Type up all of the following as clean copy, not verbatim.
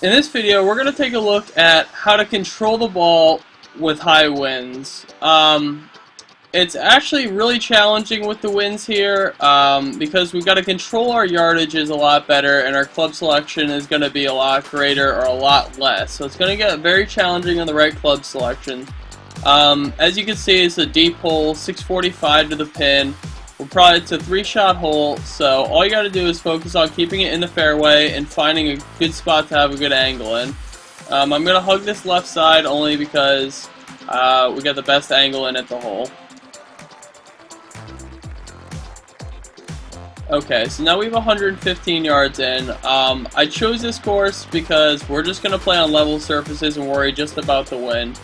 In this video, we're going to take a look at how to control the ball with high winds. It's actually really challenging with the winds here because we've got to control our yardages a lot better, and our club selection is going to be a lot greater or a lot less. So it's going to get very challenging on the right club selection. As you can see, it's a deep hole, 645 to the pin. It's a 3-shot hole, so all you got to do is focus on keeping it in the fairway and finding a good spot to have a good angle in. I'm going to hug this left side only because we got the best angle in at the hole. Okay, so now we have 115 yards in. I chose this course because we're just going to play on level surfaces and worry just about the wind.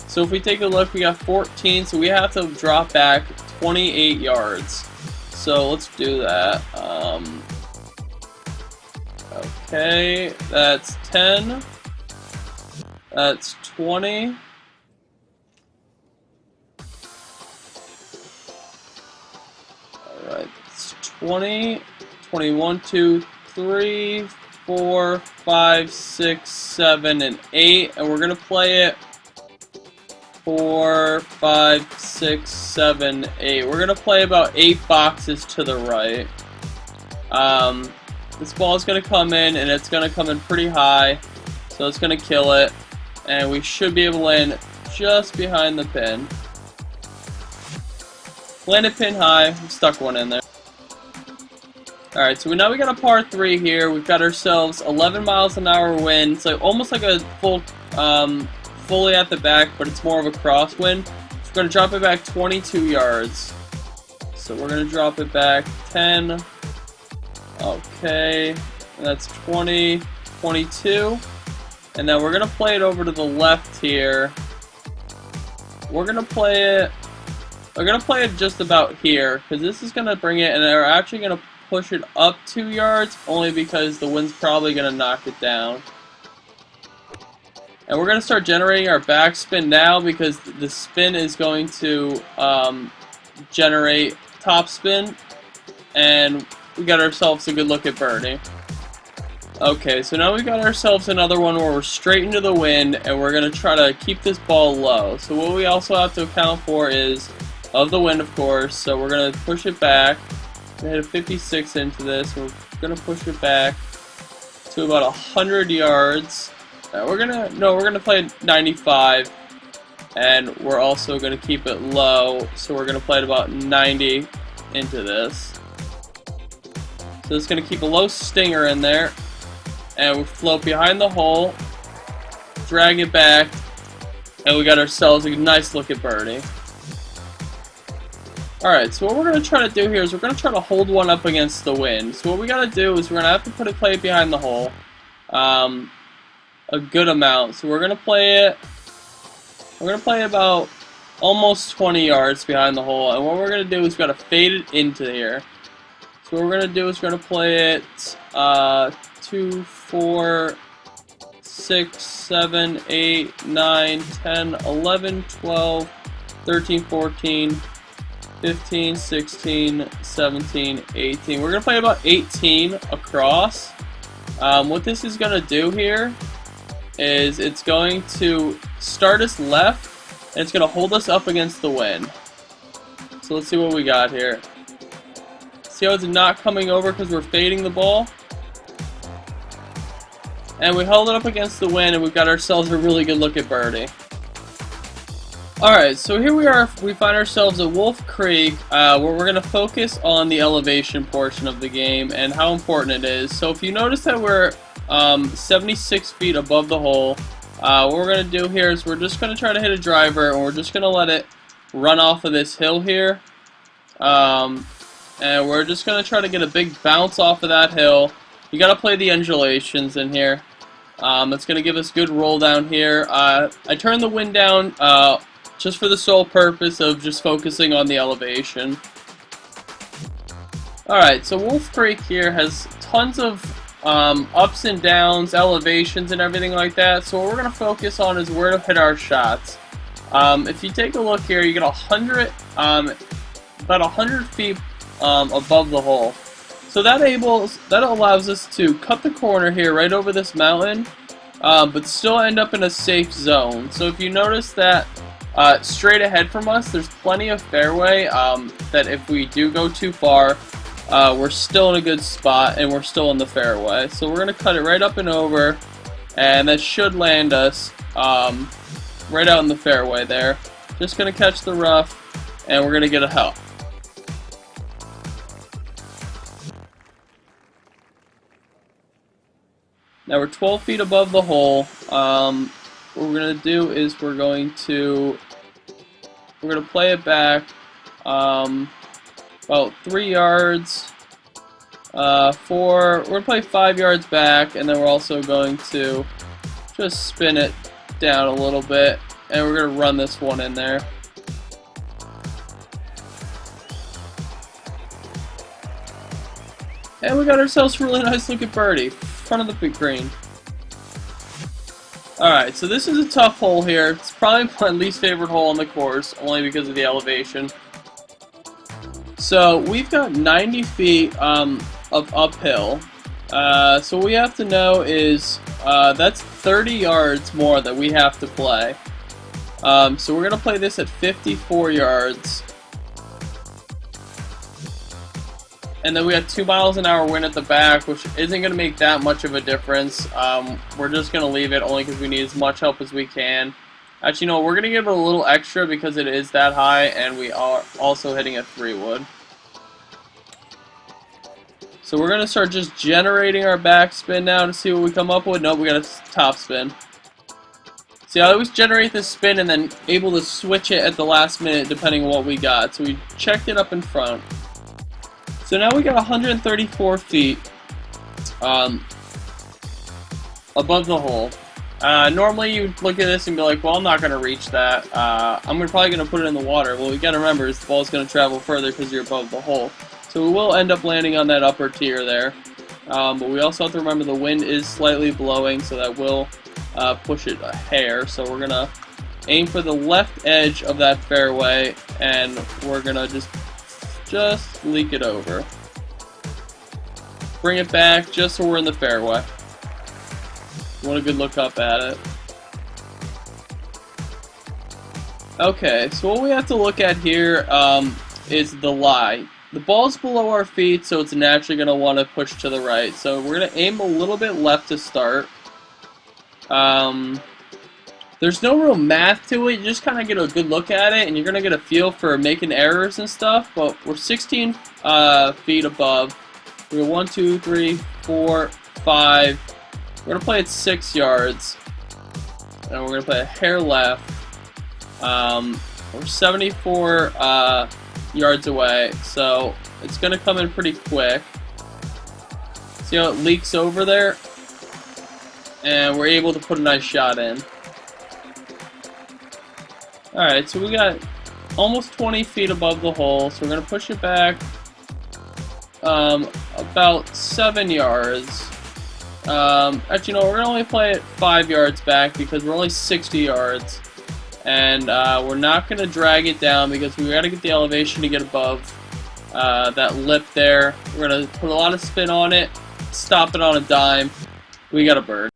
So if we take a look, we got 14, so we have to drop back 28 yards. So let's do that. Okay, that's 10. That's 20. Alright, it's 20, 21, 2, 3, 4, 5, 6, 7, and 8. And we're going to play it 4, 5, 6, 7, 8. We're going to play about 8 boxes to the right. This ball is going to come in, and it's going to come in pretty high, so it's going to kill it, and we should be able to land just behind the pin. Landed pin high, stuck one in there. Alright, so now we got a par 3 here. We've got ourselves 11 miles an hour wind, so almost like a full fully at the back, but it's more of a crosswind. So we're going to drop it back 22 yards. So we're going to drop it back 10. Okay, and that's 20, 22. And then we're going to play it over to the left here. We're going to play it just about here, because this is going to bring it, and they're actually going to push it up 2 yards, only because the wind's probably going to knock it down. And we're going to start generating our backspin now because the spin is going to generate topspin, and we got ourselves a good look at birdie. Okay, so now we got ourselves another one where we're straight into the wind, and we're going to try to keep this ball low. So what we also have to account for is of the wind, of course. So we're going to push it back. We hit a 56 into this. We're going to push it back to about 100 yards. We're gonna play 95, and we're also gonna keep it low. So we're gonna play it about 90 into this. So it's gonna keep a low stinger in there, and we float behind the hole, drag it back, and we got ourselves a nice look at birdie. Alright, so what we're going to try to do here is we're going to try to hold one up against the wind. So what we got to do is we're going to have to play it behind the hole a good amount. So we're going to play it about almost 20 yards behind the hole. And what we're going to do is we've got to fade it into here. So what we're going to do is we're going to play it 2, 4, 6, 7, 8, 9, 10, 11, 12, 13, 14, 15, 16, 17, 18. We're going to play about 18 across. What this is going to do here is it's going to start us left, and it's going to hold us up against the wind. So let's see what we got here. See how it's not coming over because we're fading the ball? And we held it up against the wind, and we've got ourselves a really good look at birdie. Alright, so here we are, we find ourselves at Wolf Creek, where we're going to focus on the elevation portion of the game and how important it is. So if you notice that we're 76 feet above the hole, what we're going to do here is we're just going to try to hit a driver, and we're just going to let it run off of this hill here. And we're just going to try to get a big bounce off of that hill. You got to play the undulations in here. It's going to give us good roll down here. I turned the wind down just for the sole purpose of just focusing on the elevation. Alright, so Wolf Creek here has tons of ups and downs, elevations, and everything like that. So what we're going to focus on is where to hit our shots. If you take a look here, you get about 100 feet above the hole. So that allows us to cut the corner here right over this mountain but still end up in a safe zone. So if you notice that straight ahead from us, there's plenty of fairway that if we do go too far, we're still in a good spot and we're still in the fairway. So we're going to cut it right up and over, and that should land us right out in the fairway there. Just going to catch the rough, and we're going to get a help. Now we're 12 feet above the hole. What we're going to do is we're going to play it back about 3 yards. We're going to play 5 yards back, and then we're also going to just spin it down a little bit, and we're going to run this one in there. And we got ourselves a really nice looking birdie, front of the big green. Alright, so this is a tough hole here. It's probably my least favorite hole on the course, only because of the elevation. So we've got 90 feet of uphill. So what we have to know is that's 30 yards more that we have to play. So we're going to play this at 54 yards. And then we have 2 miles an hour wind at the back, which isn't going to make that much of a difference. We're just going to leave it only because we need as much help as we can. Actually, no, we're going to give it a little extra because it is that high, and we are also hitting a 3-wood. So we're going to start just generating our backspin now to see what we come up with. Nope, we got a top spin. See, I always generate this spin and then able to switch it at the last minute depending on what we got. So we checked it up in front. So now we got 134 feet above the hole. Normally you look at this and be like, well, I'm not going to reach that. I'm probably going to put it in the water. Well, we got to remember is the ball's going to travel further because you're above the hole. So we will end up landing on that upper tier there. But we also have to remember the wind is slightly blowing, so that will push it a hair. So we're going to aim for the left edge of that fairway, and we're going to just leak it over. Bring it back just so we're in the fairway. Want a good look up at it. Okay, so what we have to look at here is the lie. The ball's below our feet, so it's naturally going to want to push to the right. So we're going to aim a little bit left to start. There's no real math to it. You just kind of get a good look at it, and you're going to get a feel for making errors and stuff. But we're 16 feet above. We go 1, 2, 3, 4, 5. We're going to play at 6 yards. And we're going to play a hair left. We're 74 yards away, so it's going to come in pretty quick. See how it leaks over there? And we're able to put a nice shot in. Alright, so we got almost 20 feet above the hole, so we're going to push it back about 7 yards. Actually, no, we're going to only play it 5 yards back because we're only 60 yards. And we're not going to drag it down because we got to get the elevation to get above that lip there. We're going to put a lot of spin on it, stop it on a dime. We got a bird.